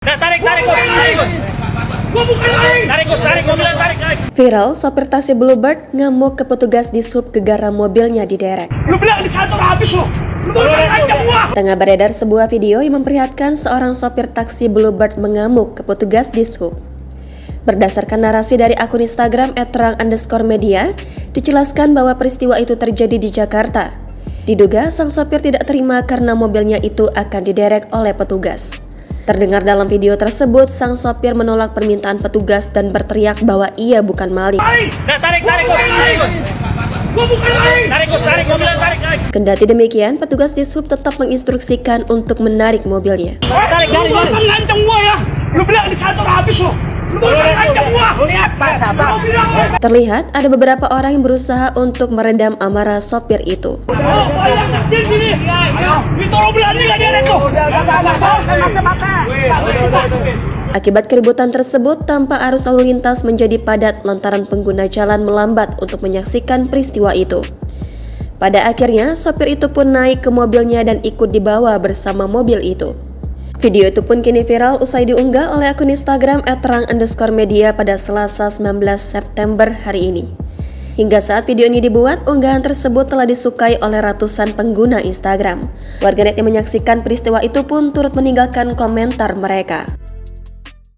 Tarik. Viral, sopir taksi Bluebird ngamuk ke petugas di sub gegara mobilnya diderek. Lu bilang di kantor habis lu. Tengah beredar sebuah video yang memperlihatkan seorang sopir taksi Bluebird mengamuk ke petugas di sub. Berdasarkan narasi dari akun Instagram @terang_media, dijelaskan bahwa peristiwa itu terjadi di Jakarta. Diduga sang sopir tidak terima karena mobilnya itu akan diderek oleh petugas. Terdengar dalam video tersebut, sang sopir menolak permintaan petugas dan berteriak bahwa ia bukan maling. Tarik. Kendati demikian, petugas di sub tetap menginstruksikan untuk menarik mobilnya. Tarik. Lu ngancam gua ya. Lu bilang di kantor habis lu. Lu ngancam gua. Lihat, Terlihat ada beberapa orang yang berusaha untuk meredam amarah sopir itu. Akibat keributan tersebut, tampak arus lalu lintas menjadi padat lantaran pengguna jalan melambat untuk menyaksikan peristiwa itu. Pada akhirnya, sopir itu pun naik ke mobilnya dan ikut dibawa bersama mobil itu. Video itu pun kini viral usai diunggah oleh akun Instagram @terang_media pada Selasa 19 September hari ini. Hingga saat video ini dibuat, unggahan tersebut telah disukai oleh ratusan pengguna Instagram. Warganet yang menyaksikan peristiwa itu pun turut meninggalkan komentar mereka.